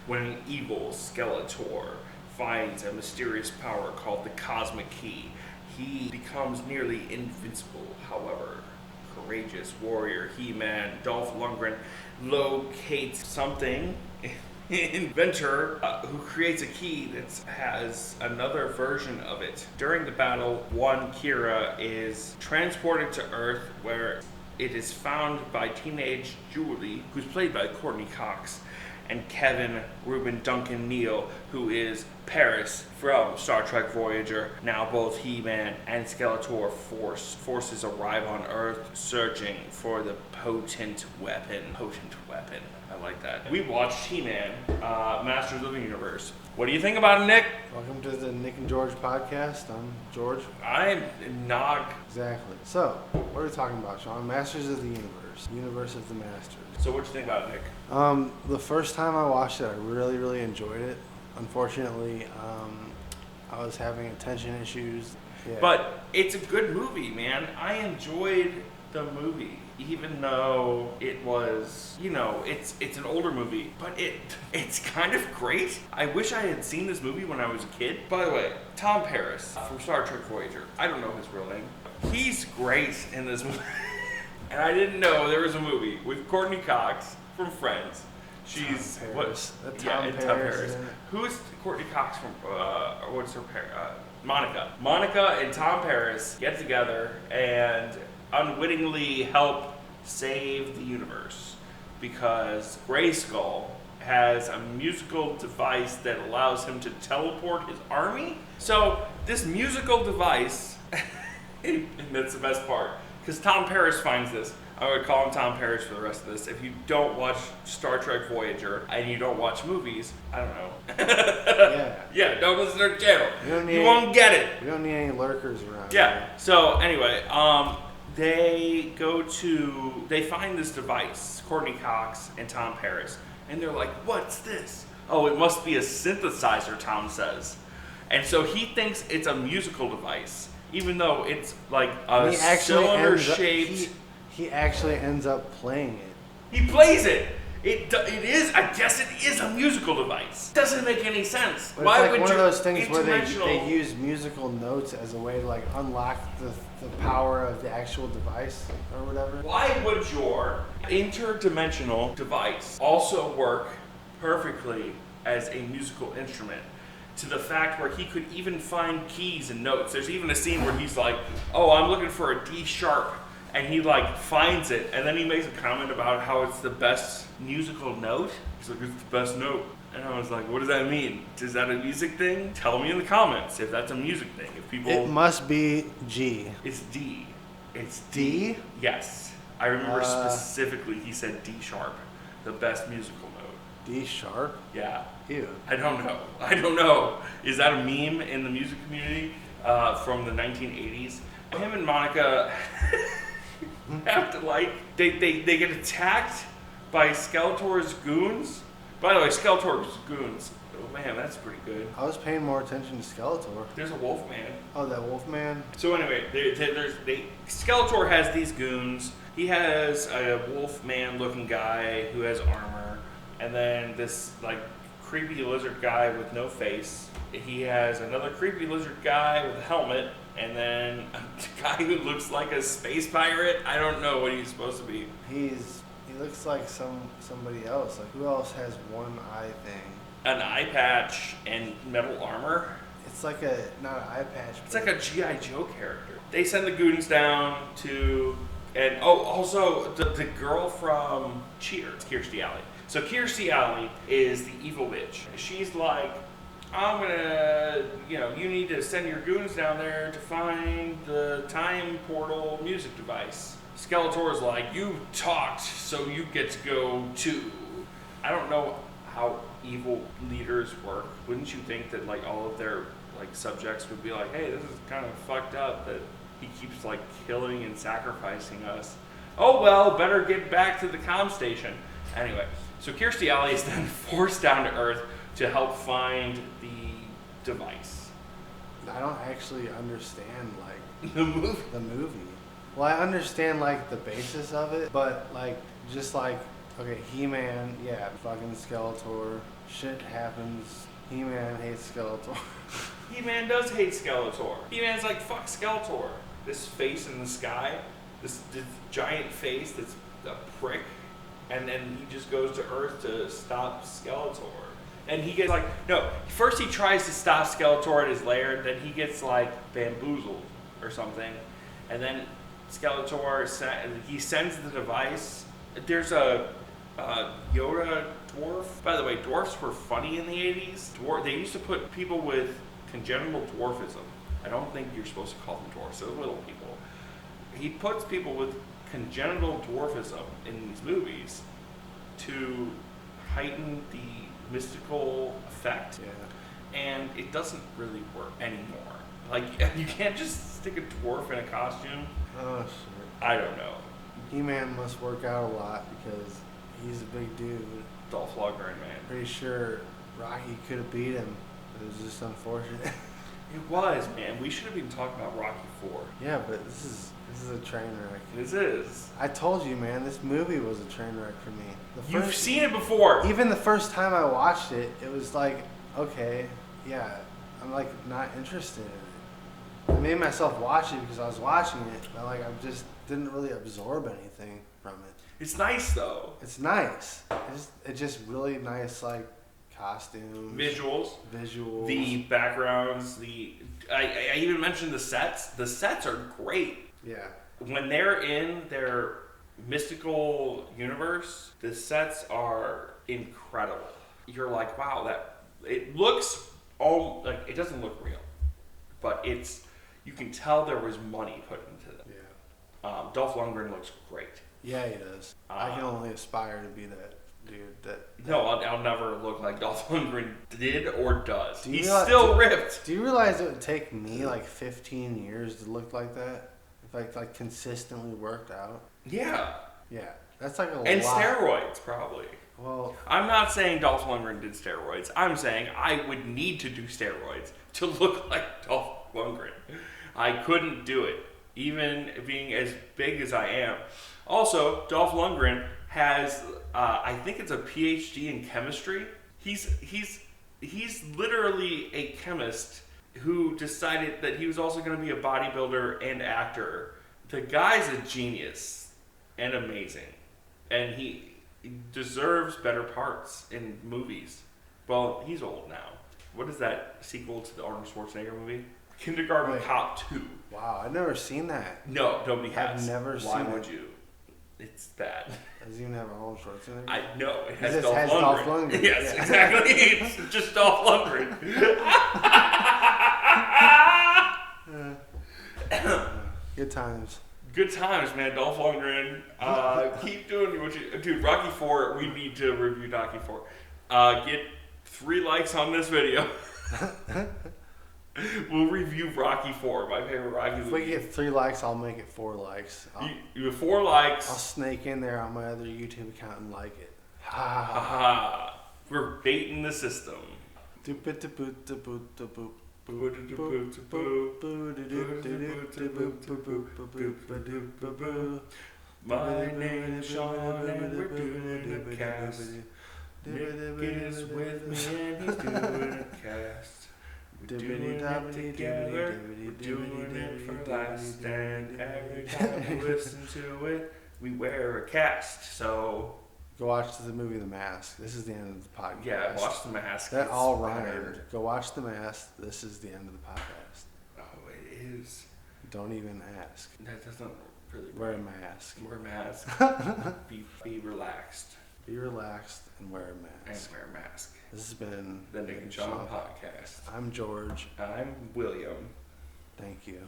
when an evil Skeletor finds a mysterious power called the Cosmic Key. He becomes nearly invincible, however. Courageous warrior He-Man Dolph Lundgren locates something inventor who creates a key that has another version of it. During the battle, one Kira is transported to Earth where it is found by teenage Julie, who's played by Courtney Cox, and Kevin Reuben Duncan Neal, who is Paris from Star Trek Voyager. Now both He-Man and Skeletor forces arrive on Earth searching for the potent weapon. I like that. We watched He-Man, Masters of the Universe. What do you think about it, Nick? Welcome to the Nick and George podcast. I'm George. I'm Nog. Exactly. So, what are we talking about, Sean? Masters of the Universe of the Masters. So what'd you think about it, Nick? The first time I watched it, I really enjoyed it. Unfortunately, I was having attention issues. Yeah. But it's a good movie, man. I enjoyed the movie, even though it was, it's an older movie, but it's kind of great. I wish I had seen this movie when I was a kid. By the way, Tom Paris from Star Trek Voyager. I don't know his real name. He's great in this movie. And I didn't know there was a movie with Courtney Cox from Friends. She's Tom Paris. Who's Courtney Cox from? What's her parent? Monica. Monica and Tom Paris get together and unwittingly help save the universe because Grayskull has a musical device that allows him to teleport his army. So this musical device, and that's the best part, because Tom Paris finds this. I would call him Tom Paris for the rest of this. If you don't watch Star Trek Voyager and you don't watch movies, I don't know. Yeah, don't listen to their channel. You won't get it. We don't need any lurkers around. Yeah. So anyway, they find this device, Courtney Cox and Tom Paris, and they're like, "What's this?" "Oh, it must be a synthesizer," Tom says. And so he thinks it's a musical device, even though it's like a cylinder-shaped. He actually ends up playing it. He plays it. It is. I guess it is a musical device. Doesn't make any sense. But it's like one of those things where they use musical notes as a way to unlock the power of the actual device or whatever. Why would your interdimensional device also work perfectly as a musical instrument? To the fact where he could even find keys and notes. There's even a scene where he's like, "Oh, I'm looking for a D sharp." And he finds it, and then he makes a comment about how it's the best musical note. He's like, "It's the best note." And I was like, what does that mean? Is that a music thing? Tell me in the comments if that's a music thing. If people, it must be G. It's D. It's D? Yes. I remember specifically he said D sharp, the best musical note. D sharp? Yeah. Ew. I don't know. Is that a meme in the music community from the 1980s? Him and Monica have to they get attacked by Skeletor's goons. By the way, Skeletor's goons. Oh man, that's pretty good. I was paying more attention to Skeletor. There's a Wolfman. Oh, that Wolfman. So anyway, Skeletor has these goons. He has a Wolfman-looking guy who has armor, and then this creepy lizard guy with no face. He has another creepy lizard guy with a helmet. And then a guy who looks like a space pirate. I don't know what he's supposed to be. He looks like somebody else. Who else has one eye thing? An eye patch and metal armor. It's not an eye patch. It's like a G.I. Joe character. They send the goons down to, and also the girl from Cheers, Kirstie Alley. So Kirstie Alley is the evil witch. She's like, "I'm gonna, you need to send your goons down there to find the time portal music device." Skeletor's like, "You talked, so you get to go too." I don't know how evil leaders work. Wouldn't you think that all of their subjects would be like, "Hey, this is kind of fucked up that he keeps killing and sacrificing us. Oh well, better get back to the comm station." Anyway, so Kirstie Alley is then forced down to Earth to help find the device. I don't actually understand the movie. the movie. Well, I understand the basis of it, but just Okay, He-Man, yeah, fucking Skeletor. Shit happens. He-Man hates Skeletor. He-Man does hate Skeletor. He-Man's like, fuck Skeletor. This face in the sky, this giant face that's a prick, and then he just goes to Earth to stop Skeletor. And he gets like, no, first he tries to stop Skeletor at his lair, then he gets like bamboozled or something, and then Skeletor, he sends the device. There's a Yoda dwarf. By the way, dwarfs were funny in the 80s. They used to put people with congenital dwarfism. I don't think you're supposed to call them dwarfs, they're little people. He puts people with congenital dwarfism in these movies to heighten the mystical effect. Yeah. And it doesn't really work anymore. Like, you can't just stick a dwarf in a costume. Oh, shit. I don't know. He-Man must work out a lot because he's a big dude. Dolph Lundgren, man. Pretty sure Rocky could have beat him. It was just unfortunate. It was, man. We should have been talking about Rocky 4. Yeah, but this is a train wreck. This is. I told you, man, this movie was a train wreck for me. You've seen it before. Even the first time I watched it, it was like, okay, yeah, I'm like not interested in it. I made myself watch it because I was watching it, but like I just didn't really absorb anything from it. It's nice though. It's nice. It's just really nice, like costumes, visuals, the backgrounds. I even mentioned the sets. The sets are great. Yeah. When they're in their mystical universe, the sets are incredible. You're like, wow, that it looks all like it doesn't look real, but you can tell there was money put into them. Yeah. Dolph Lundgren looks great. Yeah, he does. I can only aspire to be that dude. No, I'll never look like Dolph Lundgren did or does. He's still ripped. Do you realize it would take me like 15 years to look like that? If I like consistently worked out? Yeah. Yeah. That's like a lot. And steroids, probably. Well, I'm not saying Dolph Lundgren did steroids. I'm saying I would need to do steroids to look like Dolph Lundgren. I couldn't do it, even being as big as I am. Also, Dolph Lundgren has, I think it's a PhD in chemistry. He's literally a chemist who decided that he was also going to be a bodybuilder and actor. The guy's a genius and amazing, and he deserves better parts in movies. Well, he's old now. What is that sequel to the Arnold Schwarzenegger movie? Kindergarten Cop 2. Wow, I've never seen that. No, nobody has. I've never seen it. Why would you? It's bad. Does it even have Arnold Schwarzenegger? I know. It has Dolph Lundgren. Yes, yeah. Exactly. It's just Dolph Lundgren. Good times. Good times, man. Dolph Lundgren. Keep doing what you... Dude, Rocky 4, we need to review Rocky 4. Get 3 likes on this video. We'll review Rocky 4, my favorite Rocky movie. If we get 3 likes, I'll make it 4 likes. You have 4 likes. I'll snake in there on my other YouTube account and like it. Ha ha ha. We're baiting the system. My name's Sean and we're doing a cast. Nick is with me and he's doing a cast. We're doing it together, we're doing it for last, and every time we listen to it, we wear a cast. So go watch the movie The Mask. This is the end of the podcast. Yeah, watch The Mask. That all rhymed. Go watch The Mask. This is the end of the podcast. Oh, it is. Don't even ask. That doesn't really wear a mask. Wear a mask. be relaxed. Be relaxed and wear a mask. And wear a mask. This has been the Nick and Sean podcast. I'm George. I'm William. Thank you.